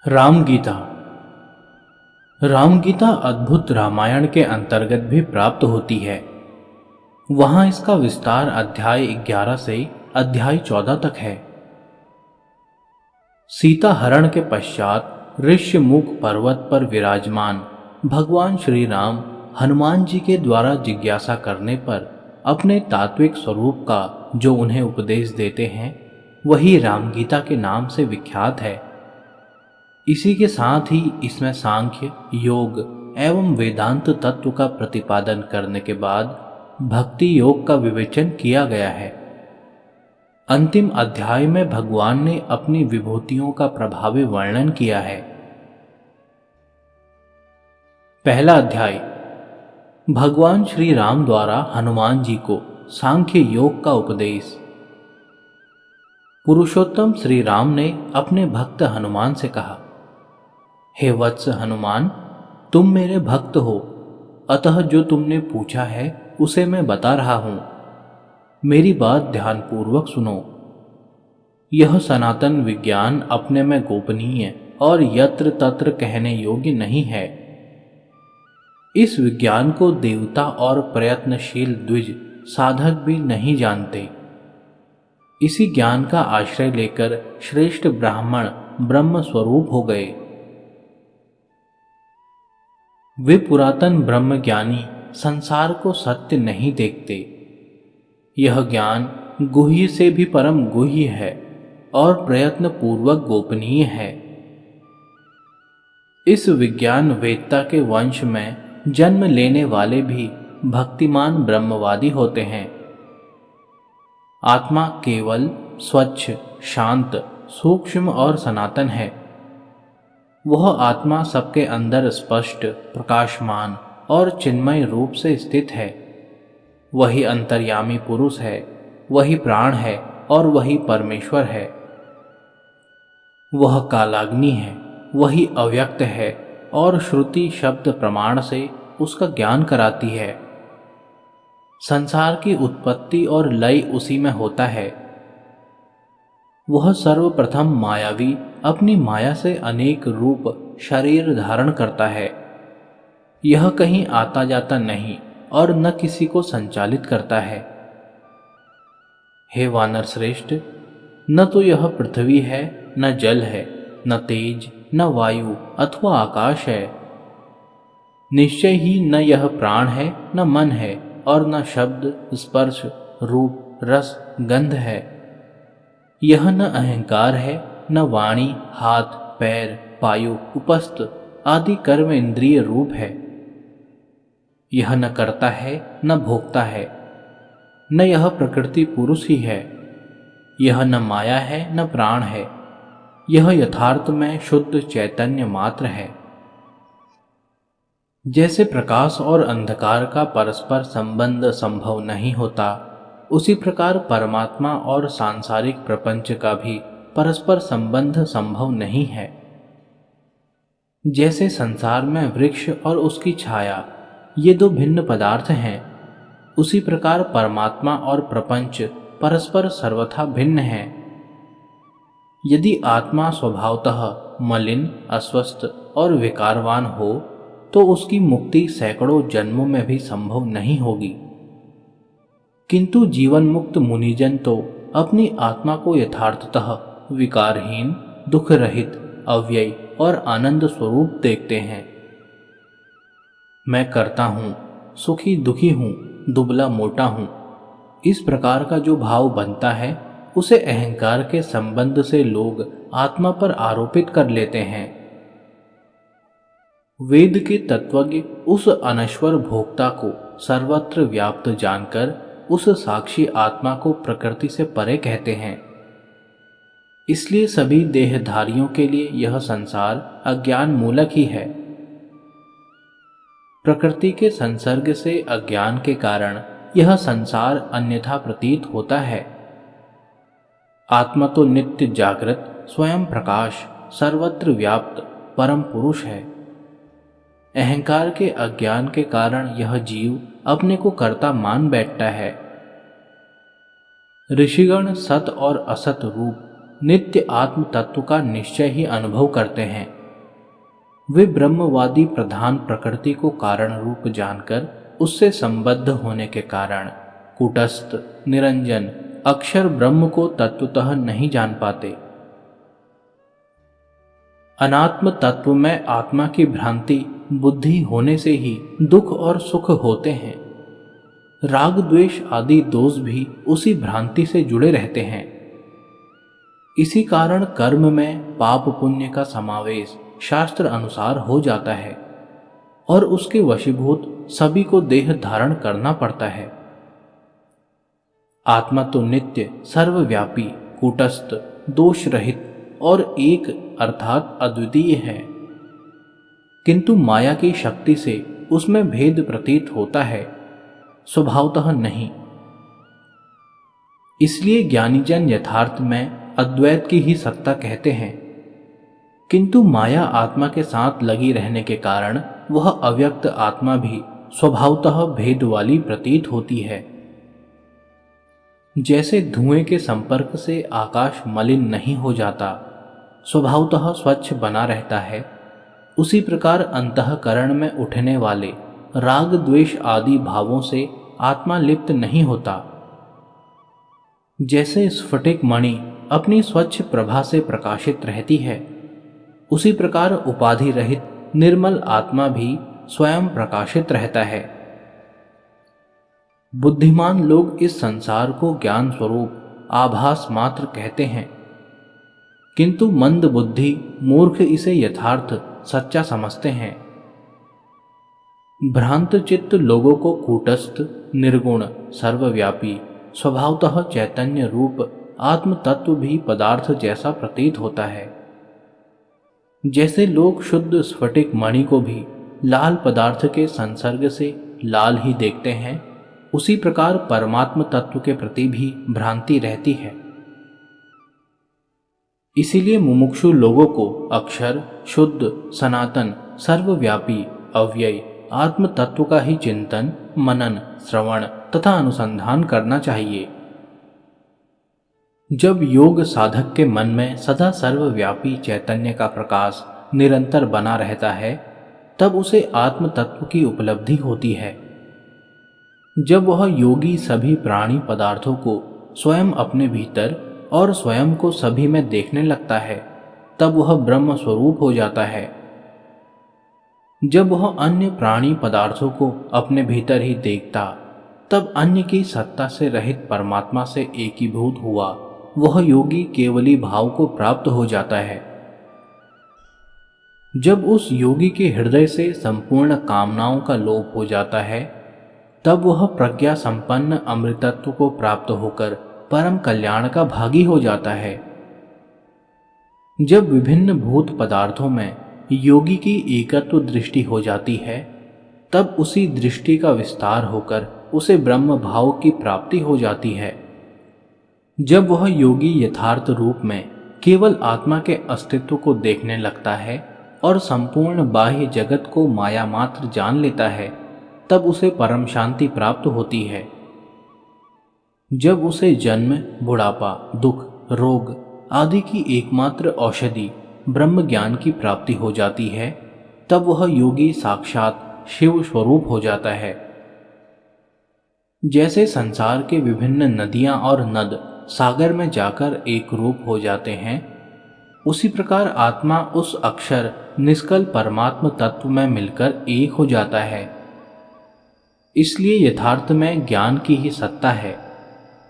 राम गीता। राम गीता अद्भुत रामायण के अंतर्गत भी प्राप्त होती है। वहां इसका विस्तार अध्याय 11 से अध्याय 14 तक है। सीता हरण के पश्चात ऋष्यमुख पर्वत पर विराजमान भगवान श्री राम हनुमान जी के द्वारा जिज्ञासा करने पर अपने तात्विक स्वरूप का जो उन्हें उपदेश देते हैं वही राम गीता के नाम से विख्यात है। इसी के साथ ही इसमें सांख्य, योग एवं वेदांत तत्व का प्रतिपादन करने के बाद भक्ति योग का विवेचन किया गया है। अंतिम अध्याय में भगवान ने अपनी विभूतियों का प्रभावी वर्णन किया है। पहला अध्याय भगवान श्री राम द्वारा हनुमान जी को सांख्य योग का उपदेश। पुरुषोत्तम श्री राम ने अपने भक्त हनुमान से कहा, हे वत्स हनुमान, तुम मेरे भक्त हो, अतः जो तुमने पूछा है उसे मैं बता रहा हूं। मेरी बात ध्यानपूर्वक सुनो। यह सनातन विज्ञान अपने में गोपनीय और यत्र तत्र कहने योग्य नहीं है। इस विज्ञान को देवता और प्रयत्नशील द्विज साधक भी नहीं जानते। इसी ज्ञान का आश्रय लेकर श्रेष्ठ ब्राह्मण ब्रह्म स्वरूप हो गए। वे पुरातन ब्रह्मज्ञानी संसार को सत्य नहीं देखते। यह ज्ञान गुह्य से भी परम गुह्य है और प्रयत्न पूर्वक गोपनीय है। इस विज्ञान वेत्ता के वंश में जन्म लेने वाले भी भक्तिमान ब्रह्मवादी होते हैं। आत्मा केवल स्वच्छ, शांत, सूक्ष्म और सनातन है। वह आत्मा सबके अंदर स्पष्ट, प्रकाशमान और चिन्मय रूप से स्थित है। वही अंतर्यामी पुरुष है, वही प्राण है और वही परमेश्वर है। वह कालाग्नि है, वही अव्यक्त है और श्रुति शब्द प्रमाण से उसका ज्ञान कराती है। संसार की उत्पत्ति और लय उसी में होता है। वह सर्वप्रथम मायावी अपनी माया से अनेक रूप शरीर धारण करता है। यह कहीं आता जाता नहीं और न किसी को संचालित करता है। हे वानर श्रेष्ठ, न तो यह पृथ्वी है, न जल है, न तेज, न वायु अथवा आकाश है। निश्चय ही न यह प्राण है, न मन है और न शब्द, स्पर्श, रूप, रस, गंध है। यह न अहंकार है, न वाणी, हाथ, पैर, पायु, उपस्थ आदि कर्म इंद्रिय रूप है। यह न करता है, न भोगता है, न यह प्रकृति पुरुष ही है। यह न माया है, न प्राण है। यह यथार्थ में शुद्ध चैतन्य मात्र है। जैसे प्रकाश और अंधकार का परस्पर संबंध संभव नहीं होता, उसी प्रकार परमात्मा और सांसारिक प्रपंच का भी परस्पर संबंध संभव नहीं है। जैसे संसार में वृक्ष और उसकी छाया ये दो भिन्न पदार्थ हैं, उसी प्रकार परमात्मा और प्रपंच परस्पर सर्वथा भिन्न हैं। यदि आत्मा स्वभावतः मलिन, अस्वस्थ और विकारवान हो तो उसकी मुक्ति सैकड़ों जन्मों में भी संभव नहीं होगी। किंतु जीवन मुक्त मुनिजन तो अपनी आत्मा को यथार्थतः विकारहीन, दुख रहित, अव्यय और आनंद स्वरूप देखते हैं। मैं करता हूँ, सुखी दुखी हूँ, दुबला मोटा हूँ, इस प्रकार का जो भाव बनता है उसे अहंकार के संबंध से लोग आत्मा पर आरोपित कर लेते हैं। वेद के तत्वज्ञ उस अनश्वर भोक्ता को सर्वत्र व्याप्त जानकर उस साक्षी आत्मा को प्रकृति से परे कहते हैं। इसलिए सभी देहधारियों के लिए यह संसार अज्ञान मूलक ही है। प्रकृति के संसर्ग से अज्ञान के कारण यह संसार अन्यथा प्रतीत होता है। आत्मा तो नित्य जागृत, स्वयं प्रकाश, सर्वत्र व्याप्त परम पुरुष है। अहंकार के अज्ञान के कारण यह जीव अपने को कर्ता मान बैठता है। ऋषिगण सत और असत रूप नित्य आत्म तत्व का निश्चय ही अनुभव करते हैं। वे ब्रह्मवादी प्रधान प्रकृति को कारण रूप जानकर उससे संबद्ध होने के कारण कूटस्थ निरंजन अक्षर ब्रह्म को तत्वतः नहीं जान पाते। अनात्म तत्व में आत्मा की भ्रांति बुद्धि होने से ही दुख और सुख होते हैं। राग द्वेष आदि दोष भी उसी भ्रांति से जुड़े रहते हैं। इसी कारण कर्म में पाप पुण्य का समावेश शास्त्र अनुसार हो जाता है और उसके वशीभूत सभी को देह धारण करना पड़ता है। आत्मा तो नित्य सर्वव्यापी कूटस्थ दोष रहित और एक अर्थात अद्वितीय है, किंतु माया की शक्ति से उसमें भेद प्रतीत होता है, स्वभावतः नहीं। इसलिए ज्ञानीजन यथार्थ में अद्वैत की ही सत्ता कहते हैं, किंतु माया आत्मा के साथ लगी रहने के कारण वह अव्यक्त आत्मा भी स्वभावतः भेद वाली प्रतीत होती है। जैसे धुएं के संपर्क से आकाश मलिन नहीं हो जाता, स्वभावतः स्वच्छ बना रहता है, उसी प्रकार अंतःकरण में उठने वाले राग द्वेष आदि भावों से आत्मा लिप्त नहीं होता। जैसे स्फटिक मणि अपनी स्वच्छ प्रभा से प्रकाशित रहती है, उसी प्रकार उपाधि रहित निर्मल आत्मा भी स्वयं प्रकाशित रहता है। बुद्धिमान लोग इस संसार को ज्ञान स्वरूप आभास मात्र कहते हैं, किंतु मंद बुद्धि मूर्ख इसे यथार्थ सच्चा समझते हैं। भ्रांत चित्त लोगों को कूटस्थ निर्गुण सर्वव्यापी स्वभावतः चैतन्य रूप आत्म तत्व भी पदार्थ जैसा प्रतीत होता है। जैसे लोग शुद्ध स्फटिक मणि को भी लाल पदार्थ के संसर्ग से लाल ही देखते हैं, उसी प्रकार परमात्म तत्व के प्रति भी भ्रांति रहती है। इसीलिए मुमुक्षु लोगों को अक्षर शुद्ध सनातन सर्वव्यापी अव्यय आत्म तत्व का ही चिंतन मनन श्रवण तथा अनुसंधान करना चाहिए। जब योग साधक के मन में सदा सर्वव्यापी चैतन्य का प्रकाश निरंतर बना रहता है, तब उसे आत्म तत्व की उपलब्धि होती है। जब वह योगी सभी प्राणी पदार्थों को स्वयं अपने भीतर और स्वयं को सभी में देखने लगता है, तब वह ब्रह्म स्वरूप हो जाता है। जब वह अन्य प्राणी पदार्थों को अपने भीतर ही देखता, तब अन्य की सत्ता से रहित परमात्मा से एकीभूत हुआ वह योगी केवली भाव को प्राप्त हो जाता है। जब उस योगी के हृदय से संपूर्ण कामनाओं का लोप हो जाता है, तब वह प्रज्ञा संपन्न अमृतत्व को प्राप्त होकर परम कल्याण का भागी हो जाता है। जब विभिन्न भूत पदार्थों में योगी की एकत्व दृष्टि हो जाती है, तब उसी दृष्टि का विस्तार होकर उसे ब्रह्म भाव की प्राप्ति हो जाती है। जब वह योगी यथार्थ रूप में केवल आत्मा के अस्तित्व को देखने लगता है और संपूर्ण बाह्य जगत को माया मात्र जान लेता है, तब उसे परम शांति प्राप्त होती है। जब उसे जन्म बुढ़ापा दुख रोग आदि की एकमात्र औषधि ब्रह्म ज्ञान की प्राप्ति हो जाती है, तब वह योगी साक्षात शिव स्वरूप हो जाता है। जैसे संसार के विभिन्न नदियां और नद सागर में जाकर एक रूप हो जाते हैं, उसी प्रकार आत्मा उस अक्षर निष्कल परमात्म तत्व में मिलकर एक हो जाता है। इसलिए यथार्थ में ज्ञान की ही सत्ता है,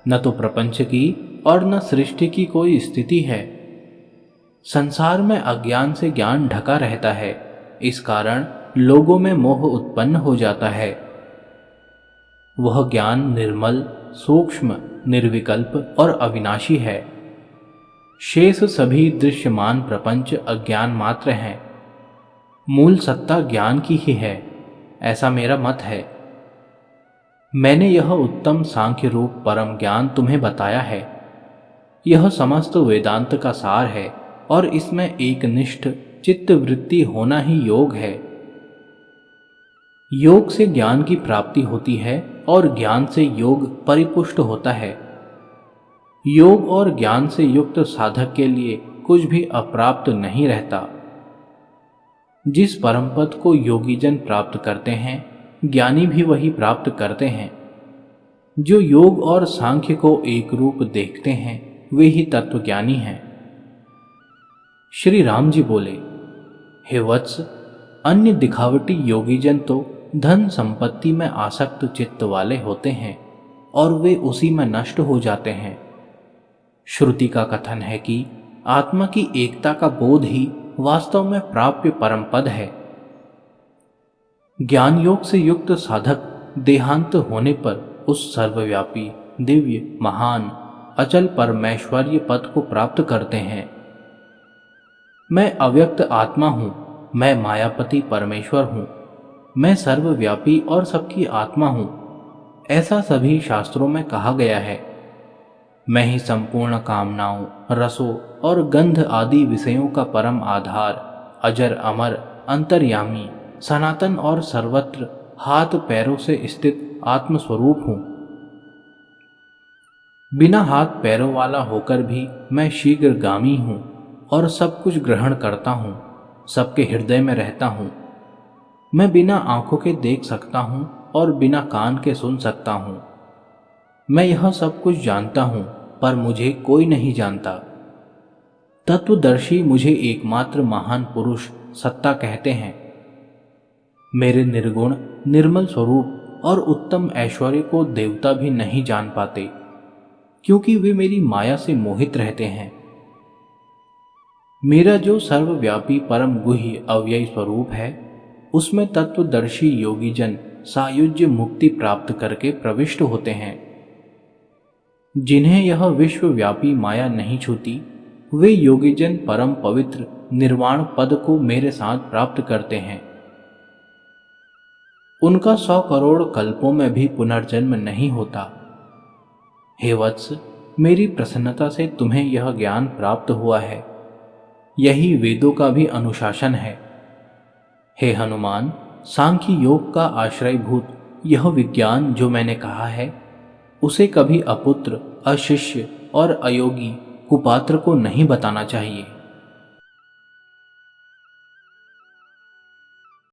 न तो प्रपंच की और न सृष्टि की कोई स्थिति है। संसार में अज्ञान से ज्ञान ढका रहता है, इस कारण लोगों में मोह उत्पन्न हो जाता है। वह ज्ञान निर्मल सूक्ष्म निर्विकल्प और अविनाशी है। शेष सभी दृश्यमान प्रपंच अज्ञान मात्र हैं। मूल सत्ता ज्ञान की ही है, ऐसा मेरा मत है। मैंने यह उत्तम सांख्य रूप परम ज्ञान तुम्हें बताया है। यह समस्त वेदांत का सार है और इसमें एक निष्ठ चित्त वृत्ति होना ही योग है। योग से ज्ञान की प्राप्ति होती है और ज्ञान से योग परिपुष्ट होता है। योग और ज्ञान से युक्त साधक के लिए कुछ भी अप्राप्त नहीं रहता। जिस परम पद को योगी जन प्राप्त करते हैं, ज्ञानी भी वही प्राप्त करते हैं। जो योग और सांख्य को एक रूप देखते हैं, वे ही तत्वज्ञानी हैं। श्री राम जी बोले, हे वत्स, अन्य दिखावटी योगीजन तो धन संपत्ति में आसक्त चित्त वाले होते हैं और वे उसी में नष्ट हो जाते हैं। श्रुति का कथन है कि आत्मा की एकता का बोध ही वास्तव में प्राप्य परम पद है। ज्ञान योग से युक्त साधक देहांत होने पर उस सर्वव्यापी, दिव्य, महान, अचल परमेश्वरीय पद को प्राप्त करते हैं। मैं अव्यक्त आत्मा हूं, मैं मायापति परमेश्वर हूं, मैं सर्वव्यापी और सबकी आत्मा हूं, ऐसा सभी शास्त्रों में कहा गया है। मैं ही संपूर्ण कामनाओं, रसों और गंध आदि विषयों का परम आधार, अजर अमर, अंतर्यामी, सनातन और सर्वत्र हाथ पैरों से स्थित आत्मस्वरूप हूं। बिना हाथ पैरों वाला होकर भी मैं शीघ्रगामी हूं और सब कुछ ग्रहण करता हूं, सबके हृदय में रहता हूं। मैं बिना आंखों के देख सकता हूं और बिना कान के सुन सकता हूं। मैं यह सब कुछ जानता हूं, पर मुझे कोई नहीं जानता। तत्वदर्शी मुझे एकमात्र महान पुरुष सत्ता कहते हैं। मेरे निर्गुण, निर्मल स्वरूप और उत्तम ऐश्वर्य को देवता भी नहीं जान पाते, क्योंकि वे मेरी माया से मोहित रहते हैं। मेरा जो सर्वव्यापी परम गुह्य अव्ययी स्वरूप है, उसमें तत्वदर्शी योगीजन सायुज्य मुक्ति प्राप्त करके प्रविष्ट होते हैं। जिन्हें यह विश्वव्यापी माया नहीं छूती, वे योगीजन परम पवित्र निर्वाण पद को मेरे साथ प्राप्त करते हैं। उनका 100 करोड़ कल्पों में भी पुनर्जन्म नहीं होता। हे वत्स, मेरी प्रसन्नता से तुम्हें यह ज्ञान प्राप्त हुआ है। यही वेदों का भी अनुशासन है। हे हनुमान, सांख्य योग का आश्रयभूत यह विज्ञान जो मैंने कहा है, उसे कभी अपुत्र, अशिष्य और अयोगी, कुपात्र को नहीं बताना चाहिए।